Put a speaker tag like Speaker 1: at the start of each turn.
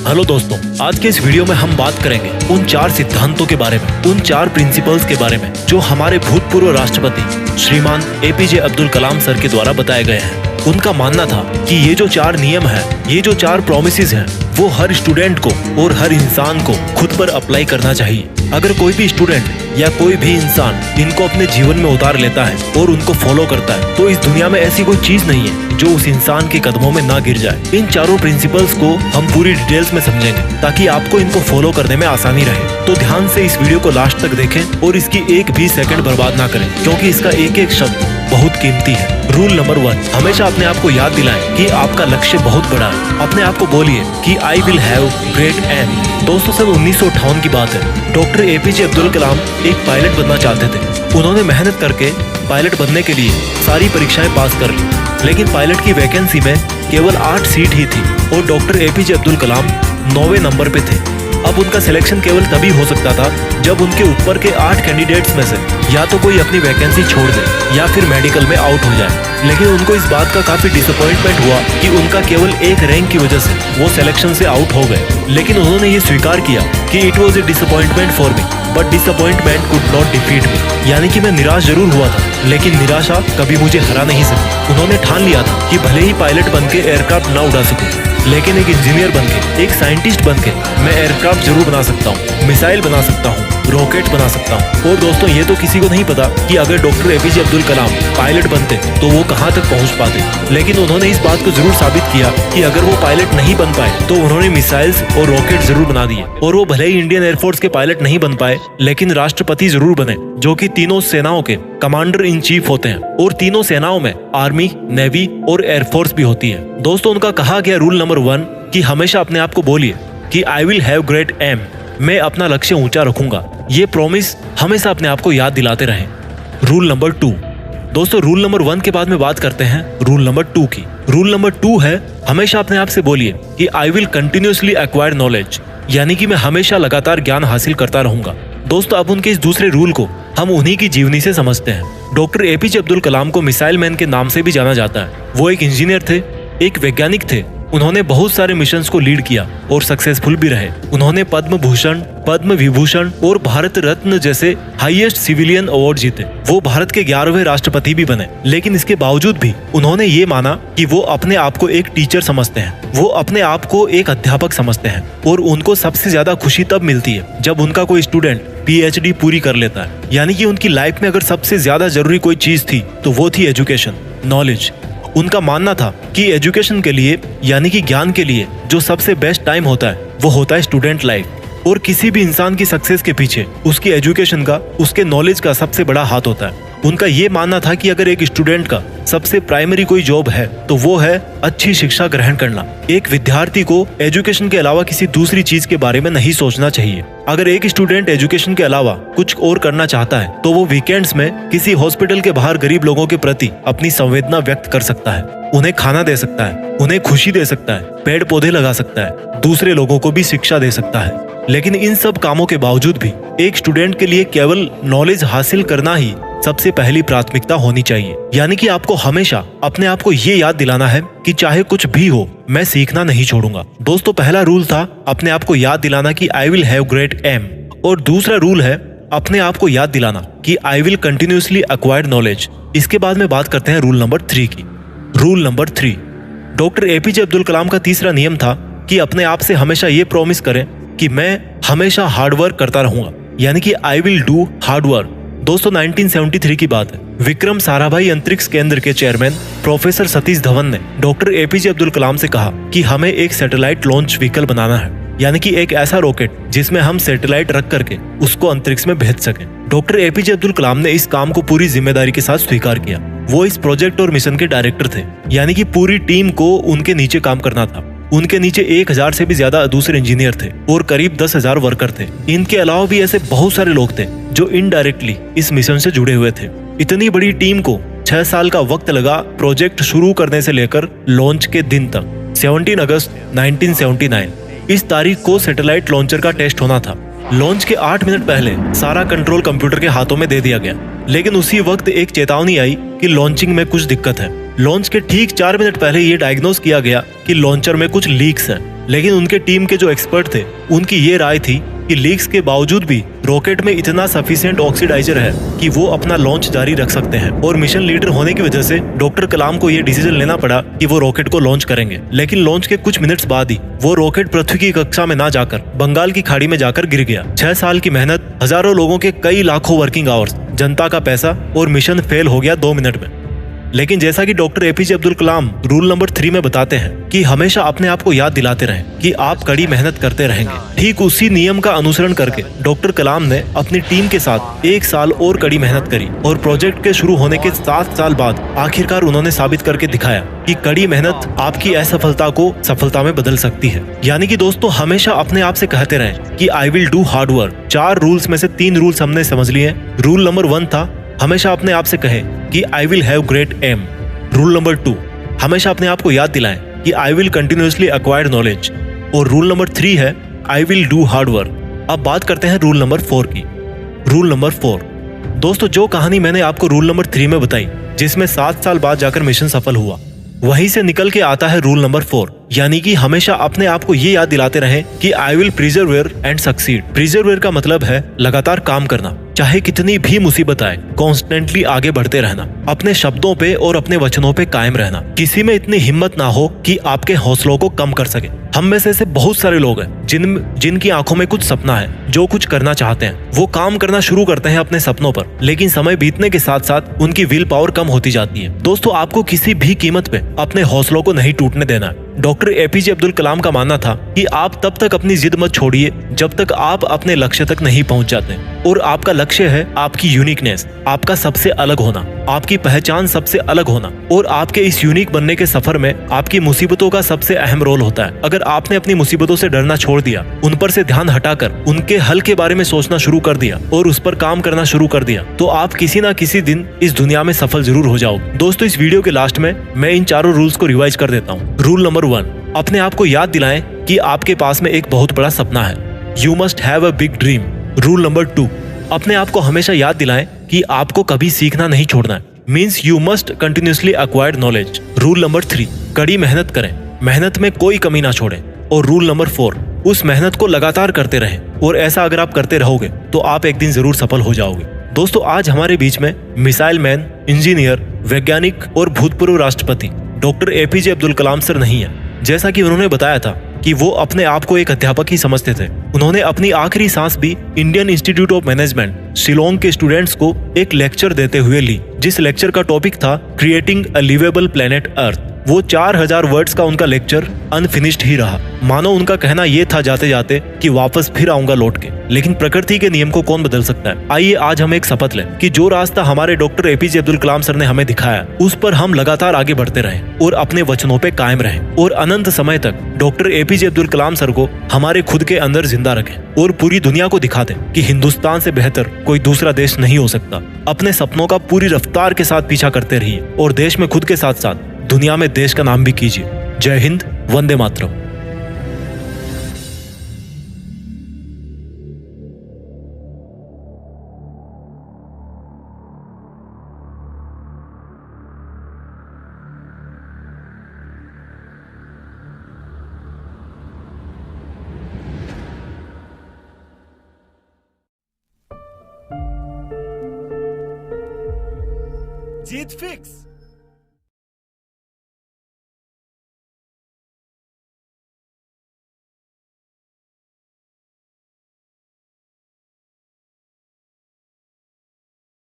Speaker 1: Hello दोस्तों, आज के इस वीडियो में हम बात करेंगे उन 4 सिद्धांतों के बारे में, उन 4 प्रिंसिपल्स के बारे में जो हमारे भूतपूर्व राष्ट्रपति श्रीमान एपीजे अब्दुल कलाम सर के द्वारा बताए गए हैं। उनका मानना था कि ये जो 4 नियम है, ये जो 4 प्रॉमिसेस हैं, वो हर स्टूडेंट को और हर इंसान को खुद पर अप्लाई करना चाहिए। अगर कोई भी स्टूडेंट या कोई भी इंसान इनको अपने जीवन में उतार लेता है और उनको फॉलो करता है तो इस दुनिया में ऐसी कोई चीज नहीं है जो उस इंसान के कदमों में ना गिर जाए। इन चारों प्रिंसिपल्स को हम पूरी डिटेल्स में समझेंगे ताकि आपको इनको फॉलो करने में आसानी रहे। तो ध्यान से इस वीडियो को लास्ट तक देखें और इसकी एक भी सेकंड बर्बाद ना करें, क्योंकि इसका एक एक शब्द बहुत कीमती है। रूल नंबर 1, हमेशा अपने आप को याद दिलाएं कि आपका लक्ष्य बहुत बड़ा है। अपने आप को बोलिए कि I will have great aim. दोस्तों, सन 1958 की बात है। डॉक्टर एपीजे अब्दुल कलाम एक पायलट बनना चाहते थे। उन्होंने मेहनत करके पायलट बनने के लिए सारी परीक्षाएं पास कर ली, लेकिन पायलट की वैकेंसी में केवल 8 सीट ही थी और डॉक्टर एपीजे अब्दुल कलाम 9वें नंबर पे थे। अब उनका सिलेक्शन केवल तभी हो सकता था जब उनके ऊपर के 8 कैंडिडेट्स में से या तो कोई अपनी वैकेंसी छोड़ दे या फिर मेडिकल में आउट हो जाए। लेकिन उनको इस बात का काफी डिसअपॉइंटमेंट हुआ कि उनका केवल एक रैंक की वजह से वो सिलेक्शन से आउट हो गए। लेकिन उन्होंने ये स्वीकार किया कि it was a disappointment for me but disappointment could not defeat me, यानी कि मैं निराश जरूर हुआ था लेकिन निराशा कभी मुझे हरा नहीं सकी। उन्होंने ठान लिया था कि भले ही पायलट बनके एयरक्राफ्ट ना उड़ा सकूं, लेकिन एक इंजीनियर बनके, एक साइंटिस्ट बनके मैं एयरक्राफ्ट जरूर बना सकता हूँ, मिसाइल बना सकता हूँ, रॉकेट बना सकता हूँ। और दोस्तों, ये तो किसी को नहीं पता कि अगर डॉक्टर एपीजे अब्दुल कलाम पायलट बनते तो वो कहाँ तक पहुँच पाते। लेकिन उन्होंने इस बात को जरूर साबित किया कि अगर वो पायलट नहीं बन पाए तो उन्होंने मिसाइल्स और रॉकेट जरूर बना दिए। और वो भले ही इंडियन एयरफोर्स के पायलट नहीं बन पाए, लेकिन राष्ट्रपति जरूर बने, जो कि तीनों सेनाओं के कमांडर इन चीफ होते हैं। और तीनों सेनाओं में आर्मी, नेवी और एयरफोर्स भी होती है। दोस्तों, उनका कहा गया रूल नंबर 1 कि हमेशा अपने आप को बोलिए कि I will have great aim, मैं अपना लक्ष्य ऊंचा रखूंगा। ये प्रॉमिस हमेशा अपने आप को याद दिलाते रहें। रूल नंबर 2, दोस्तों, रूल नंबर 1 के बाद में बात करते हैं रूल नंबर 2 की। रूल नंबर 2 है हमेशा अपने आप से बोलिए कि I will continuously acquire knowledge, यानी कि मैं हमेशा लगातार ज्ञान हासिल करता रहूंगा। दोस्तों, अब उनके इस दूसरे रूल को हम उन्हीं की जीवनी से समझते हैं। डॉक्टर एपीजे अब्दुल कलाम को मिसाइल मैन के नाम से भी जाना जाता है। वो एक इंजीनियर थे, एक वैज्ञानिक थे। उन्होंने बहुत सारे मिशंस को लीड किया और सक्सेसफुल भी रहे। उन्होंने पद्म भूषण, पद्म विभूषण और भारत रत्न जैसे हाईएस्ट सिविलियन अवार्ड जीते। वो भारत के 11वें राष्ट्रपति भी बने। लेकिन इसके बावजूद भी उन्होंने ये माना कि वो अपने आप को एक टीचर समझते हैं, वो अपने आप को एक अध्यापक समझते हैं। और उनको सबसे ज्यादा खुशी तब मिलती है जब उनका कोई स्टूडेंट PhD पूरी कर लेता है। यानी कि उनकी लाइफ में अगर सबसे ज्यादा जरूरी कोई चीज थी तो वो थी एजुकेशन, नॉलेज। उनका मानना था कि एजुकेशन के लिए, यानी कि ज्ञान के लिए, जो सबसे बेस्ट टाइम होता है वो होता है स्टूडेंट लाइफ। और किसी भी इंसान की सक्सेस के पीछे उसकी एजुकेशन का, उसके नॉलेज का सबसे बड़ा हाथ होता है। उनका ये मानना था कि अगर एक स्टूडेंट का सबसे प्राइमरी कोई जॉब है तो वो है अच्छी शिक्षा ग्रहण करना। एक विद्यार्थी को एजुकेशन के अलावा किसी दूसरी चीज के बारे में नहीं सोचना चाहिए। अगर एक स्टूडेंट एजुकेशन के अलावा कुछ और करना चाहता है तो वो वीकेंड्स में किसी हॉस्पिटल के बाहर गरीब लोगों के प्रति अपनी संवेदना व्यक्त कर सकता है, उन्हें खाना दे सकता है, उन्हें खुशी दे सकता है, पेड़ पौधे लगा सकता है, दूसरे लोगों को भी शिक्षा दे सकता है। लेकिन इन सब कामों के बावजूद भी एक स्टूडेंट के लिए केवल नॉलेज हासिल करना ही सबसे पहली प्राथमिकता होनी चाहिए। यानी कि आपको हमेशा अपने आप को ये याद दिलाना है कि चाहे कुछ भी हो, मैं सीखना नहीं छोड़ूंगा। दोस्तों, पहला रूल था अपने आप को याद दिलाना कि I will have great aim, और दूसरा रूल है अपने आप को याद दिलाना कि I will continuously acquire knowledge. इसके बाद में बात करते हैं रूल नंबर 3 की। Rule number 3, doctor APJ Abdul Kalam का तीसरा नियम था कि अपने आप से हमेशा ये प्रॉमिस करें कि मैं हमेशा हार्डवर्क करता रहूंगा, यानी कि I will do hard work. दोस्तों, 1973 की बात है। विक्रम साराभाई अंतरिक्ष केंद्र के चेयरमैन प्रोफेसर सतीश धवन ने डॉक्टर एपीजे अब्दुल कलाम से कहा कि हमें एक सैटेलाइट लॉन्च व्हीकल बनाना है, यानी कि एक ऐसा रॉकेट जिसमें हम सैटेलाइट रख करके उसको अंतरिक्ष में भेज सकें। डॉक्टर एपीजे अब्दुल कलाम ने इस काम को पूरी जिम्मेदारी के साथ स्वीकार किया। वो इस प्रोजेक्ट और मिशन के डायरेक्टर थे, यानी कि पूरी टीम को उनके नीचे काम करना था। उनके नीचे 1000 से भी ज्यादा दूसरे इंजीनियर थे और करीब 10,000 वर्कर थे। इनके अलावा भी ऐसे बहुत सारे लोग थे जो इनडायरेक्टली इस मिशन से जुड़े हुए थे। इतनी बड़ी टीम को 6 साल का वक्त लगा प्रोजेक्ट शुरू करने से लेकर लॉन्च के दिन तक। 17 अगस्त 1979 इस तारीख को सैटेलाइट लॉन्चर का टेस्ट होना था। लॉन्च के 8 मिनट पहले सारा कंट्रोल कंप्यूटर के हाथों में दे दिया गया, लेकिन उसी वक्त एक चेतावनी आई कि लॉन्चिंग में कुछ दिक्कत है। लॉन्च के ठीक 4 मिनट पहले ये डायग्नोस किया गया कि लॉन्चर में कुछ लीक्स हैं। लेकिन उनके टीम के जो एक्सपर्ट थे उनकी ये राय थी कि लीक्स के बावजूद भी रॉकेट में इतना सफिशिएंट ऑक्सीडाइजर है कि वो अपना लॉन्च जारी रख सकते हैं। और मिशन लीडर होने की वजह से डॉक्टर कलाम को ये डिसीजन लेना पड़ा कि वो रॉकेट को लॉन्च करेंगे। लेकिन लॉन्च के कुछ मिनट्स बाद ही वो रॉकेट पृथ्वी की कक्षा में ना जाकर बंगाल की खाड़ी में जाकर गिर गया। 6 साल की मेहनत, हजारों लोगों के कई लाखों वर्किंग आवर्स, जनता का पैसा और मिशन फेल हो गया 2 मिनट में। लेकिन जैसा कि डॉक्टर एपीजे अब्दुल कलाम रूल नंबर 3 में बताते हैं कि हमेशा अपने आप को याद दिलाते रहें कि आप कड़ी मेहनत करते रहेंगे। ठीक उसी नियम का अनुसरण करके डॉक्टर कलाम ने अपनी टीम के साथ 1 साल और कड़ी मेहनत करी और प्रोजेक्ट के शुरू होने के 7 साल बाद आखिरकार उन्होंने साबित करके दिखाया कि कड़ी मेहनत आपकी असफलता को सफलता में बदल सकती है। यानी कि दोस्तों, हमेशा अपने आप से कहते रहें कि I will do hard work. 4 rules में से 3 रूल्स हमने समझ लिए। रूल नंबर 1 था, हमेशा अपने आप से कहें कि I will have great aim. Rule number 2, हमेशा अपने आप को याद दिलाएं कि I will continuously acquire knowledge. और रूल नंबर 3 है I will do hard work. अब बात करते हैं रूल नंबर 4 की। रूल नंबर 4, दोस्तों, जो कहानी मैंने आपको रूल नंबर 3 में बताई, जिसमें 7 साल बाद जाकर मिशन सफल हुआ, वहीं से निकल के आता है रूल नंबर 4, यानी कि हमेशा अपने आप को ये याद दिलाते रहें कि आई विल प्रिजर्वेयर एंड सक्सीड। प्रिजर्वेयर का मतलब है लगातार काम करना, चाहे कितनी भी मुसीबत आए, कॉन्स्टेंटली आगे बढ़ते रहना, अपने शब्दों पे और अपने वचनों पे कायम रहना। किसी में इतनी हिम्मत ना हो कि आपके हौसलों को कम कर सके। हम में से ऐसे बहुत सारे लोग हैं जिनकी आंखों में कुछ सपना है, जो कुछ करना चाहते हैं, वो काम करना शुरू करते हैं अपने सपनों पर, लेकिन समय बीतने के साथ साथ उनकी विल पावर कम होती जाती है। दोस्तों, आपको किसी भी कीमत पे अपने हौसलों को नहीं टूटने देना है। डॉक्टर एपीजे अब्दुल कलाम का मानना था कि आप तब तक अपनी जिद मत छोड़िए जब तक आप अपने लक्ष्य तक नहीं पहुंच जाते। और आपका लक्ष्य है आपकी यूनिकनेस, आपका सबसे अलग होना, आपकी पहचान सबसे अलग होना। और आपके इस यूनिक बनने के सफर में आपकी मुसीबतों का सबसे अहम रोल होता है। अगर आपने अपनी मुसीबतों से डरना छोड़ दिया, उन पर से ध्यान हटाकर उनके हल के बारे में सोचना शुरू कर दिया और उस पर काम करना शुरू कर दिया, तो आप किसी ना किसी दिन इस दुनिया में सफल जरूर हो जाओगे। दोस्तों, इस वीडियो के लास्ट में मैं इन 4 रूल्स को रिवाइज कर देता हूँ। रूल नंबर 1, अपने आप को याद दिलाएं कि आपके पास में एक बहुत बड़ा सपना है। You must have a big dream. Rule number 2, अपने आप को हमेशा याद दिलाएं कि आपको कभी सीखना नहीं छोड़ना है। Means you must continuously acquire knowledge. Rule number 3, कड़ी मेहनत करें, मेहनत में कोई कमी ना छोड़ें। और रूल नंबर 4, उस मेहनत को लगातार करते रहें। और ऐसा अगर आप करते रहोगे तो आप एक दिन जरूर सफल हो जाओगे। दोस्तों, आज हमारे बीच में मिसाइल मैन, इंजीनियर, वैज्ञानिक और भूतपूर्व राष्ट्रपति डॉक्टर एपीजे अब्दुल कलाम सर नहीं है। जैसा कि उन्होंने बताया था कि वो अपने आप को एक अध्यापक ही समझते थे। उन्होंने अपनी आखिरी सांस भी Indian institute of management Shillong के स्टूडेंट्स को एक लेक्चर देते हुए ली, जिस लेक्चर का टॉपिक था creating a livable planet earth. वो 4000 वर्ड्स का उनका लेक्चर अनफिनिश्ड ही रहा। मानो उनका कहना ये था जाते जाते कि वापस फिर आऊंगा लौट के। लेकिन प्रकृति के नियम को कौन बदल सकता है। आइए आज हम एक शपथ लें कि जो रास्ता हमारे डॉक्टर एपीजे अब्दुल कलाम सर ने हमें दिखाया, उस पर हम लगातार आगे बढ़ते रहें और अपने वचनों पे कायम रहें और अनंत समय तक डॉक्टर एपीजे अब्दुल कलाम सर को हमारे खुद के अंदर जिंदा रखें और पूरी दुनिया को दिखा दें कि हिंदुस्तान से बेहतर कोई दूसरा देश नहीं हो सकता। अपने सपनों का पूरी रफ्तार के साथ पीछा करते रहिए और देश में खुद के साथ साथ दुनिया में देश का नाम भी कीजिए। जय हिंद, वंदे मातरम।
Speaker 2: जीत फिक्स।